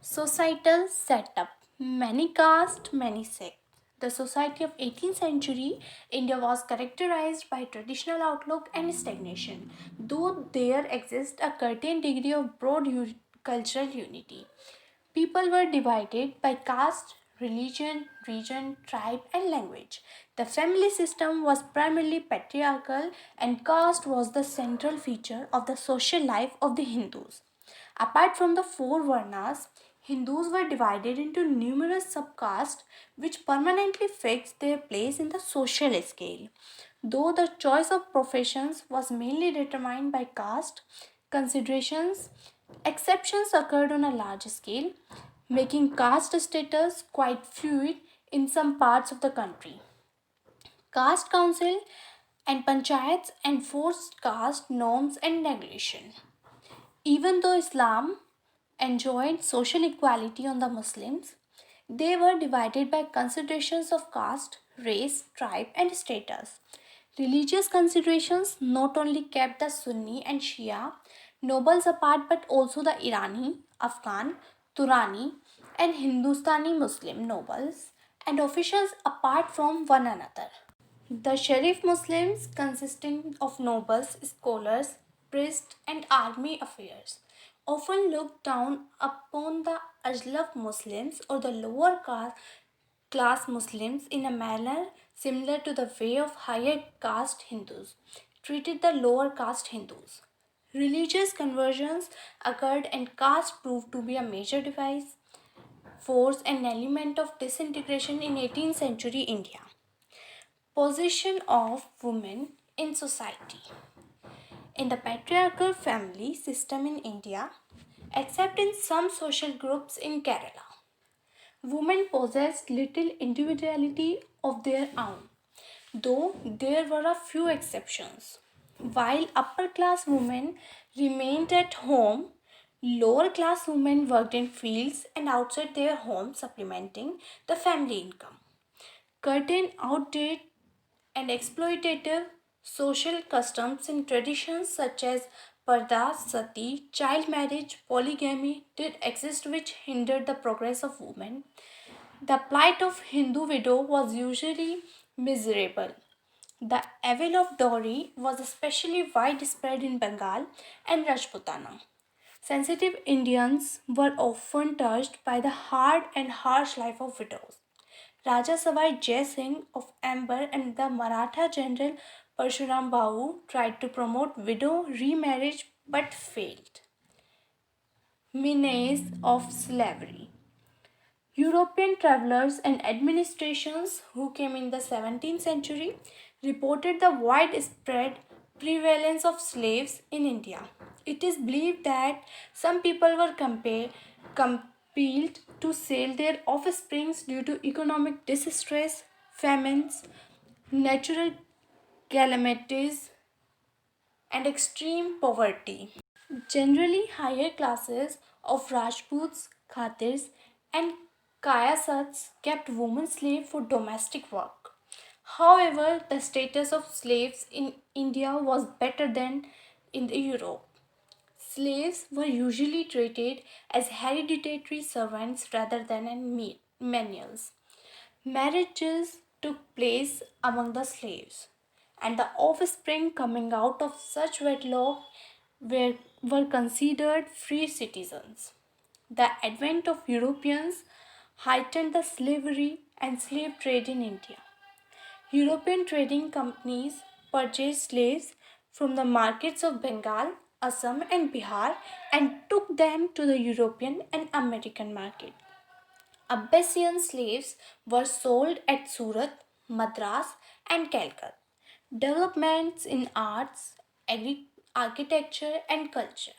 Societal setup. Many caste, many sects. The society of 18th century India was characterized by traditional outlook and stagnation, though there exists a certain degree of broad cultural unity. People were divided by caste, religion, region, tribe, and language. The family system was primarily patriarchal, and caste was the central feature of the social life of the Hindus. Apart from the four Varnas, Hindus were divided into numerous subcastes which permanently fixed their place in the social scale. Though the choice of professions was mainly determined by caste considerations, exceptions occurred on a large scale, making caste status quite fluid in some parts of the country. Caste council and panchayats enforced caste norms and regulation. Even though Islam enjoyed social equality on the Muslims, they were divided by considerations of caste, race, tribe, and status. Religious considerations not only kept the Sunni and Shia nobles apart but also the Irani, Afghan, Turani, and Hindustani Muslim nobles and officials apart from one another. The Sharif Muslims, consisting of nobles, scholars, priests, and army affairs, often looked down upon the Ajlaf Muslims or the lower class Muslims in a manner similar to the way of higher caste Hindus treated the lower caste Hindus. Religious conversions occurred and caste proved to be a major device, force, and element of disintegration in 18th century India. Position of women in society. In the patriarchal family system in India, except in some social groups in Kerala, women possessed little individuality of their own, though there were a few exceptions. While upper class women remained at home, lower class women worked in fields and outside their homes, supplementing the family income. Curtain outdated and exploitative social customs and traditions such as parda, sati, child marriage, polygamy did exist which hindered the progress of women. The plight of Hindu widow was usually miserable. The evil of dowry was especially widespread in Bengal and Rajputana. Sensitive Indians were often touched by the hard and harsh life of widows. Raja Savai Jai Singh of Amber and the Maratha general Parshuram Bahu tried to promote widow remarriage but failed. Menace of slavery. European travelers and administrations who came in the 17th century reported the widespread prevalence of slaves in India. It is believed that some people were compelled to sell their offsprings due to economic distress, famines, natural calamities, and extreme poverty. Generally, higher classes of Rajputs, Khatirs, and Kayasats kept women slaves for domestic work. However, the status of slaves in India was better than in Europe. Slaves were usually treated as hereditary servants rather than menials. Marriages took place among the slaves, and the offspring coming out of such wedlock were considered free citizens. The advent of Europeans heightened the slavery and slave trade in India. European trading companies purchased slaves from the markets of Bengal, Assam, and Bihar and took them to the European and American market. Abyssinian slaves were sold at Surat, Madras, and Calcutta. Developments in arts, architecture, and culture.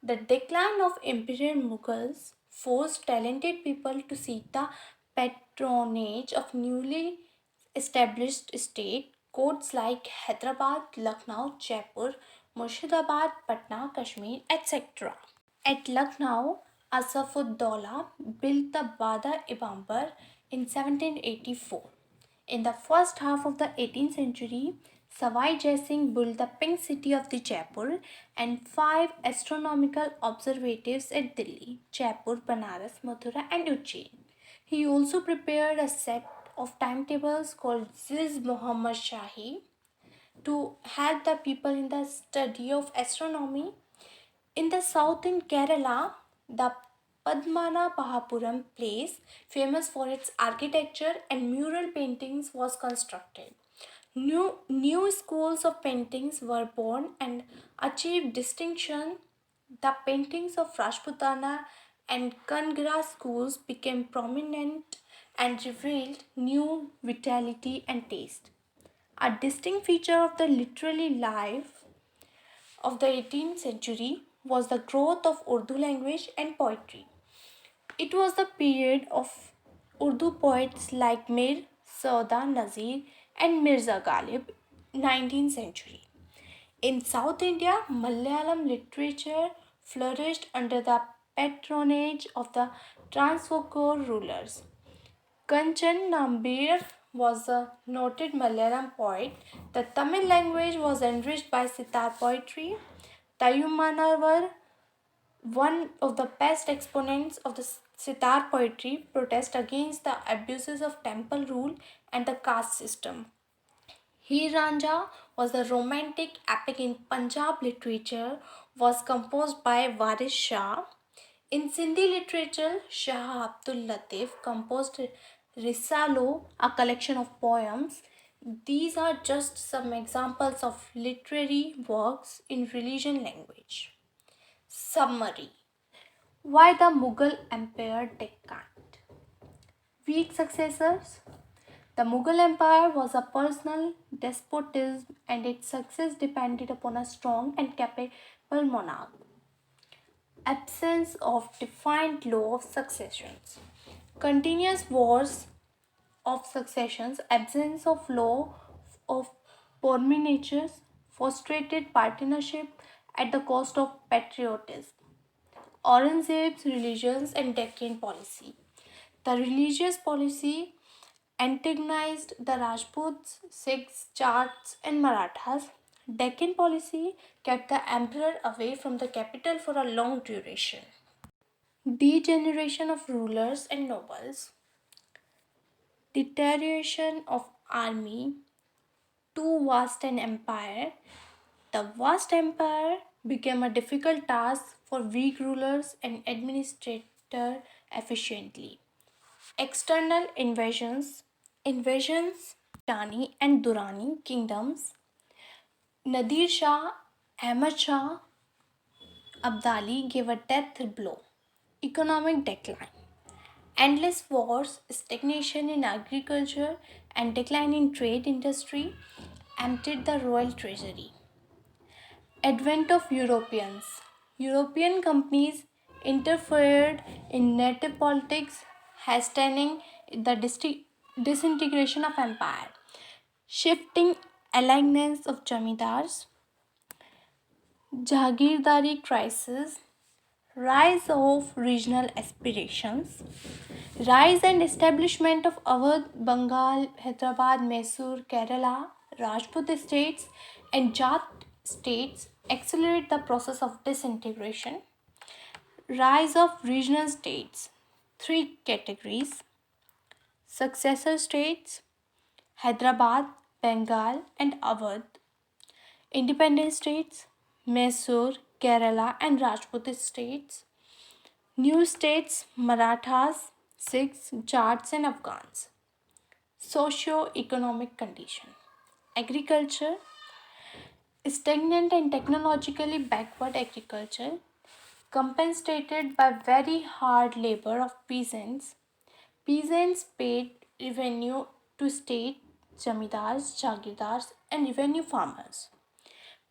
The decline of Imperial Mughals forced talented people to seek the patronage of newly established state courts like Hyderabad, Lucknow, Jaipur, Murshidabad, Patna, Kashmir, etc. At Lucknow, Asaf-ud-Daula built the Bada-e-Bambar in 1784. In the first half of the 18th century, Savai Jai Singh built the Pink City of the Jaipur and five astronomical observatories at Delhi, Jaipur, Banaras, Mathura, and Ujjain. He also prepared a set of timetables called Ziz Muhammad Shahi to help the people in the study of astronomy. In the south in Kerala, the Padmanabahapuram place, famous for its architecture and mural paintings, was constructed. New schools of paintings were born and achieved distinction. The paintings of Rajputana and Kangra schools became prominent and revealed new vitality and taste. A distinct feature of the literary life of the 18th century was the growth of Urdu language and poetry. It was the period of Urdu poets like Mir Sauda Nazir and Mirza Ghalib, 19th century. In South India, Malayalam literature flourished under the patronage of the Transvaal rulers. Kanchan Nambir was a noted Malayalam poet. The Tamil language was enriched by sitar poetry. Tayumanavar, one of the best exponents of the sitar poetry, protest against the abuses of temple rule and the caste system. Heer Ranjha was a romantic epic in Punjab literature, was composed by Waris Shah. In Sindhi literature, Shah Abdul Latif composed Risalo, a collection of poems. These are just some examples of literary works in religion language. Summary: why the Mughal Empire declined? Weak successors. The Mughal Empire was a personal despotism and its success depended upon a strong and capable monarch. Absence of defined law of successions. Continuous wars of successions, absence of law of porminages, frustrated partnership at the cost of patriotism. Aurangzeb's religions and Deccan policy. The religious policy antagonized the Rajputs, Sikhs, Jats, and Marathas. Deccan policy kept the emperor away from the capital for a long duration. Degeneration of rulers and nobles, deterioration of army, too vast an empire. The vast empire became a difficult task for weak rulers and administrator efficiently. External invasions, Tani and Durrani kingdoms, Nadir Shah, Ahmad Shah, Abdali gave a death blow. Economic decline, endless wars, stagnation in agriculture, and decline in trade industry emptied the royal treasury. Advent of Europeans. European companies interfered in native politics, hastening the disintegration of empire. Shifting allegiance of Jamidars, Jagirdari crisis, rise of regional aspirations, rise and establishment of Awadh, Bengal, Hyderabad, Mysore, Kerala, Rajput states, and Jat states accelerate the process of disintegration. Rise of regional states, three categories: successor states, Hyderabad, Bengal, and Awadh; independent states, Mysore, Kerala, and Rajput states; new states, Marathas, Sikhs, Jats, and Afghans. Socio-economic condition. Agriculture, stagnant and technologically backward agriculture, compensated by very hard labor of peasants. Peasants paid revenue to state jamidars, jagirdars, and revenue farmers.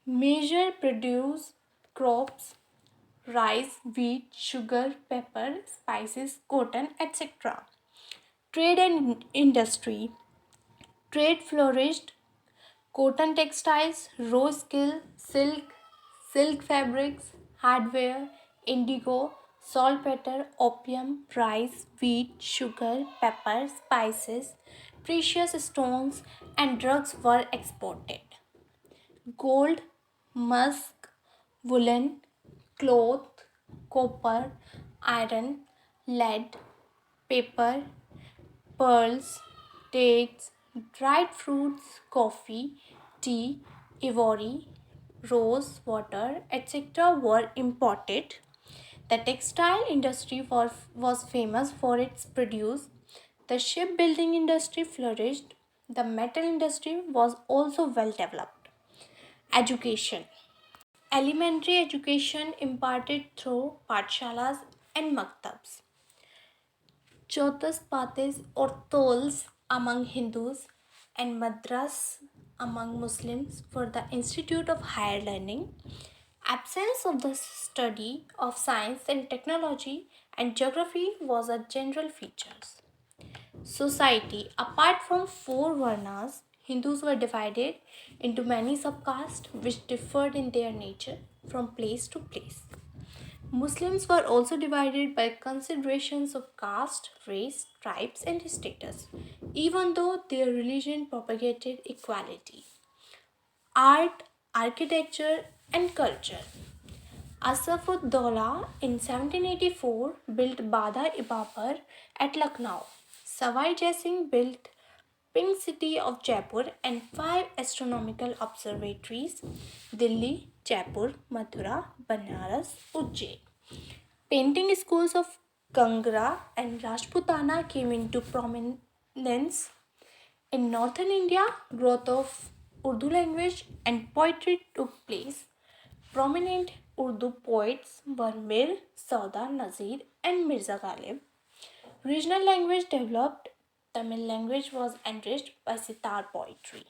Major produce crops: rice, wheat, sugar, pepper, spices, cotton, etc. Trade and industry. Trade flourished: cotton textiles, rose skill, silk fabrics, hardware, indigo, saltpeter, opium, rice, wheat, sugar, pepper, spices, precious stones, and drugs were exported. gold, musk, woolen, cloth, copper, iron, lead, paper, pearls, dates, dried fruits, coffee, tea, ivory, rose water, etc. were imported. The textile industry was famous for its produce. The shipbuilding industry flourished. The metal industry was also well developed. Education. Elementary education imparted through pathshalas and maktabs. Chotas pates or tols among Hindus and madras among Muslims for the Institute of Higher Learning. Absence of the study of science and technology and geography was a general feature. Society. Apart from four Varnas, Hindus were divided into many subcastes which differed in their nature from place to place. Muslims were also divided by considerations of caste, race, tribes, and status, even though their religion propagated equality. Art, architecture, and culture. Asaf-ud-Daula in 1784 built Bada-i-Babur at Lucknow. Savai Jai Singh built Pink City of Jaipur and five astronomical observatories: Delhi, Jaipur, Mathura, Banaras, Ujjain. Painting schools of Kangra and Rajputana came into prominence. In northern India, growth of Urdu language and poetry took place. Prominent Urdu poets were Mir, Sauda, Nazir, and Mirza Ghalib. Regional language developed. Tamil language was enriched by sitar poetry.